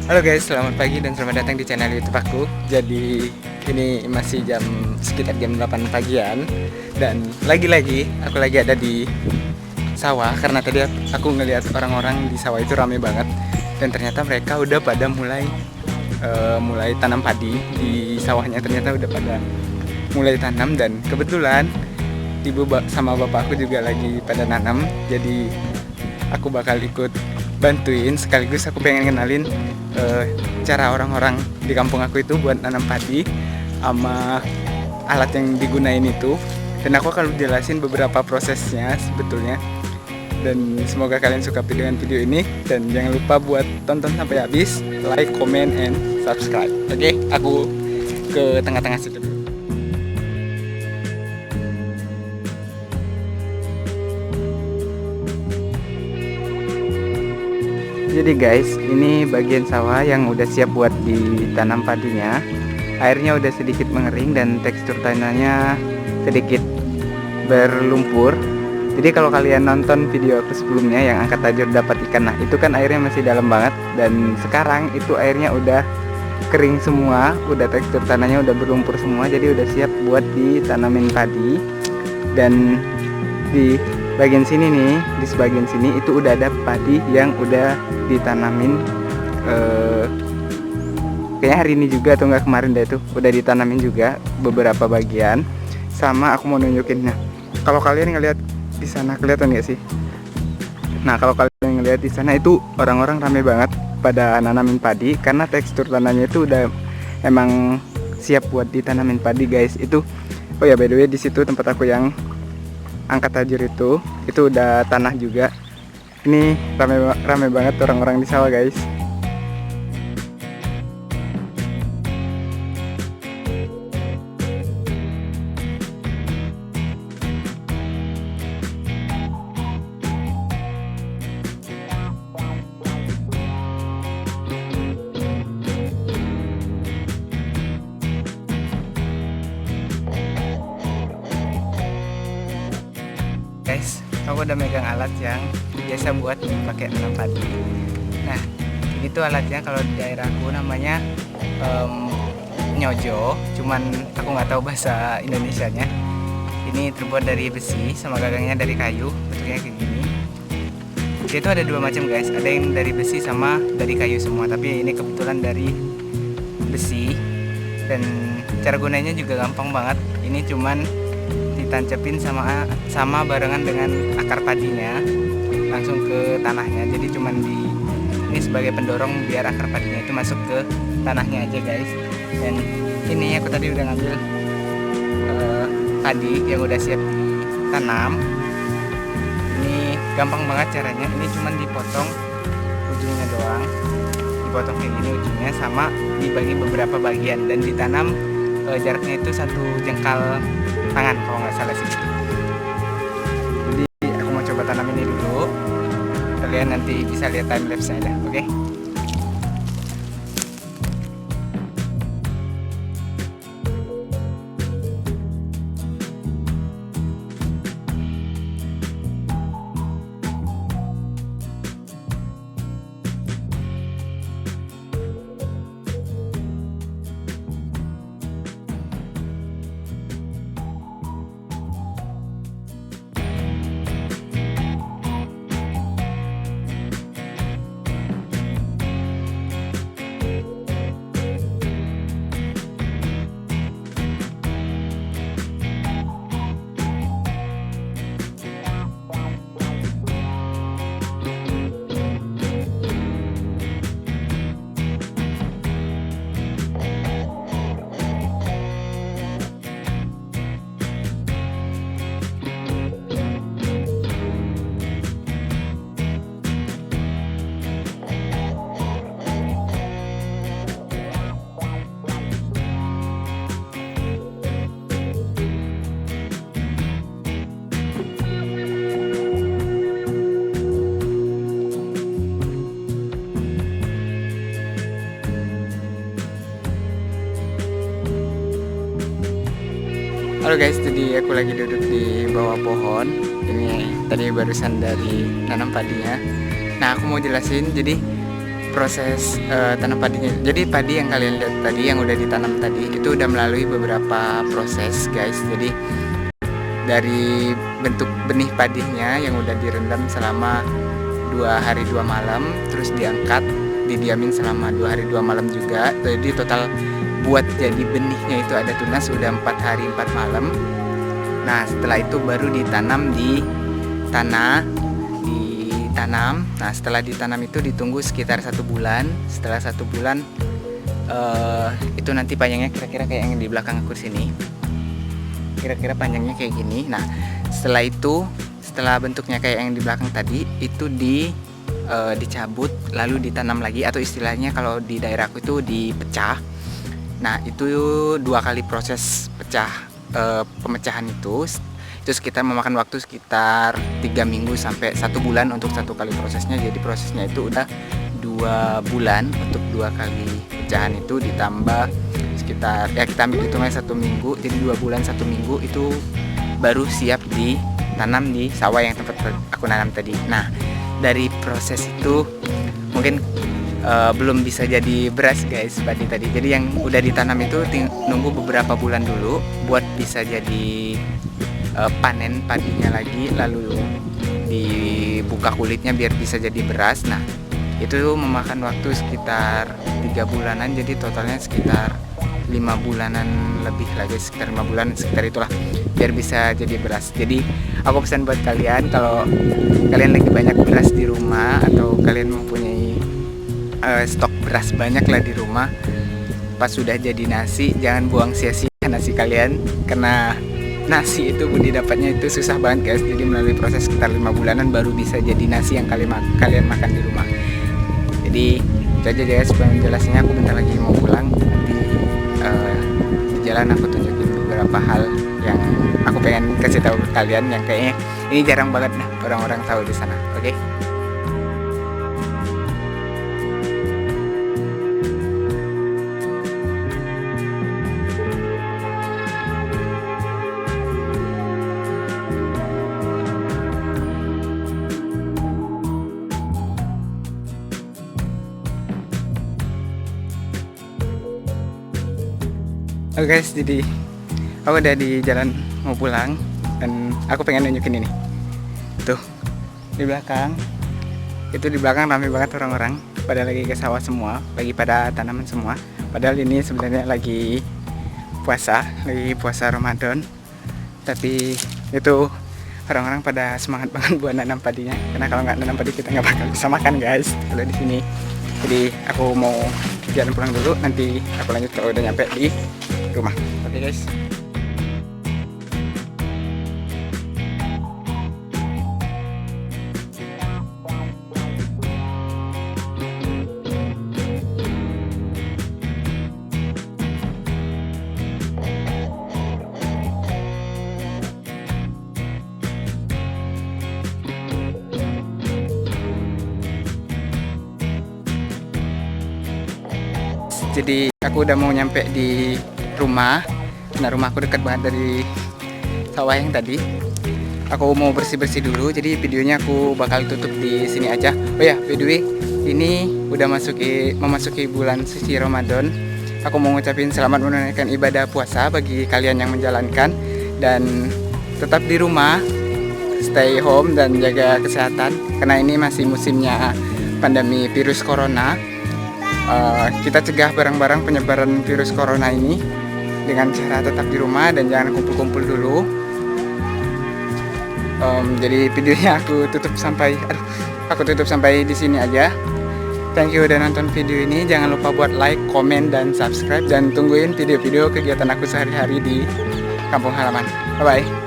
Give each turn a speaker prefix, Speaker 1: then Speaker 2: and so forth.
Speaker 1: Halo guys, selamat pagi dan selamat datang di channel YouTube aku. Jadi ini masih sekitar jam 8 pagian dan lagi-lagi aku lagi ada di sawah karena tadi aku ngelihat orang-orang di sawah itu rame banget dan ternyata mereka udah pada mulai tanam padi di sawahnya, ternyata udah pada mulai tanam dan kebetulan sama bapakku juga lagi pada nanam. Jadi aku bakal ikut bantuin, sekaligus aku pengen kenalin cara orang-orang di kampung aku itu buat nanam padi sama alat yang digunain itu, dan aku akan jelasin beberapa prosesnya sebetulnya. Dan semoga kalian suka dengan video ini dan jangan lupa buat tonton sampai habis, like, comment, and subscribe. Oke, aku ke tengah-tengah situ dulu. Jadi guys, ini bagian sawah yang udah siap buat ditanam padinya. Airnya udah sedikit mengering dan tekstur tanahnya sedikit berlumpur. Jadi kalau kalian nonton video aku sebelumnya yang angkat tajur dapat ikan, nah itu kan airnya masih dalam banget. Dan sekarang itu airnya udah kering semua, udah tekstur tanahnya udah berlumpur semua. Jadi udah siap buat ditanamin padi. Dan di bagian sini nih, di sebagian sini itu udah ada padi yang udah ditanamin, kayaknya hari ini juga atau enggak kemarin deh, itu udah ditanamin juga beberapa bagian. Sama aku mau nunjukin, nah kalau kalian ngelihat di sana kelihatan nggak sih? Nah kalau kalian ngelihat di sana itu orang-orang rame banget pada nanamin padi karena tekstur tanahnya itu udah emang siap buat ditanamin padi guys. Itu oh ya, by the way, di situ tempat aku yang angkat tajur itu udah tanah juga. Ini rame banget orang-orang di sawah guys. Guys, aku udah megang alat yang biasa buat dipakai nanam padi. Nah, ini tuh alatnya kalau di daerahku namanya nyojo, cuman aku nggak tahu bahasa Indonesianya. Ini terbuat dari besi sama gagangnya dari kayu, bentuknya kayak gini. Dia itu ada dua macam guys, ada yang dari besi sama dari kayu semua, tapi ini kebetulan dari besi. Dan cara gunanya juga gampang banget. Ini cuman ditancapin sama barengan dengan akar padinya langsung ke tanahnya. Jadi cuman ini sebagai pendorong biar akar padinya itu masuk ke tanahnya aja guys. Dan ini aku tadi udah ngambil padi yang udah siap ditanam. Ini gampang banget caranya. Ini cuman dipotong ujungnya doang, dipotong kayak gini ujungnya, sama dibagi beberapa bagian dan ditanam jaraknya itu 1 jengkal tangan kalau nggak salah sih. Jadi aku mau coba tanam ini dulu, kalian nanti bisa lihat time lapse nya, oke? Halo guys, jadi aku lagi duduk di bawah pohon. Ini tadi barusan dari nanam padinya. Nah, aku mau jelasin. Jadi proses tanam padinya. Jadi padi yang kalian lihat tadi yang udah ditanam tadi itu udah melalui beberapa proses guys. Jadi dari bentuk benih padinya yang udah direndam selama 2 hari 2 malam, terus diangkat, didiamin selama 2 hari 2 malam juga. Jadi total buat jadi benihnya itu ada tunas udah 4 hari 4 malam. Nah setelah itu baru ditanam di tanah, ditanam. Nah setelah ditanam itu ditunggu sekitar 1 bulan. Setelah 1 bulan itu nanti panjangnya kira-kira kayak yang di belakang aku sini. Kira-kira panjangnya kayak gini. Nah setelah itu, setelah bentuknya kayak yang di belakang tadi, itu dicabut lalu ditanam lagi, atau istilahnya kalau di daerahku itu dipecah. Nah itu 2 kali proses pemecahan itu sekitar memakan waktu sekitar 3 minggu sampai 1 bulan untuk 1 kali prosesnya. Jadi prosesnya itu udah 2 bulan untuk 2 kali pecahan itu, ditambah sekitar ya kita ambil hitungnya 1 minggu, jadi 2 bulan 1 minggu itu baru siap ditanam di sawah yang tempat aku nanam tadi. Nah dari proses itu mungkin belum bisa jadi beras guys padi tadi. Jadi yang udah ditanam itu nunggu beberapa bulan dulu buat bisa jadi panen padinya lagi, lalu dibuka kulitnya biar bisa jadi beras. Nah itu memakan waktu sekitar 3 bulanan, jadi totalnya sekitar 5 bulanan lebih lagi, sekitar 5 bulan sekitar itulah biar bisa jadi beras. Jadi aku pesan buat kalian, kalau kalian lagi banyak beras di rumah atau kalian mempunyai stok beras banyak lah di rumah, pas sudah jadi nasi jangan buang sia-sia nasi kalian, karena nasi itu didapatnya itu susah banget guys. Jadi melalui proses sekitar 5 bulanan baru bisa jadi nasi yang kalian makan di rumah. Jadi itu aja guys penjelasannya. Aku bentar lagi mau pulang. Di jalan aku tunjukin beberapa hal yang aku pengen kasih tahu ke kalian, yang kayaknya ini jarang banget nah orang-orang tahu di sana. Oke? Oke guys, jadi aku udah di jalan mau pulang dan aku pengen nunjukin ini. Tuh, di belakang. Itu di belakang ramai banget orang-orang, pada lagi ke sawah semua, lagi pada tanaman semua. Padahal ini sebenarnya lagi puasa Ramadan. Tapi itu orang-orang pada semangat banget buat nanam padinya. Karena kalau nggak nanam padi kita nggak bakal bisa makan guys kalau di sini. Jadi aku mau jalan pulang dulu, nanti aku lanjut kalau udah nyampe di rumah. Oke guys. Jadi aku udah mau nyampe di rumah. Nah rumahku dekat banget dari sawah yang tadi. Aku mau bersih-bersih dulu, jadi videonya aku bakal tutup di sini aja. Oh ya, by the way, ini udah memasuki bulan suci Ramadan. Aku mau ngucapin selamat menunaikan ibadah puasa bagi kalian yang menjalankan, dan tetap di rumah, stay home dan jaga kesehatan karena ini masih musimnya pandemi virus corona. Kita cegah bareng-bareng penyebaran virus corona ini dengan cara tetap di rumah dan jangan kumpul-kumpul dulu. Jadi videonya aku tutup sampai di sini aja. Thank you udah nonton video ini. Jangan lupa buat like, komen, dan subscribe, dan tungguin video-video kegiatan aku sehari-hari di kampung halaman. Bye bye.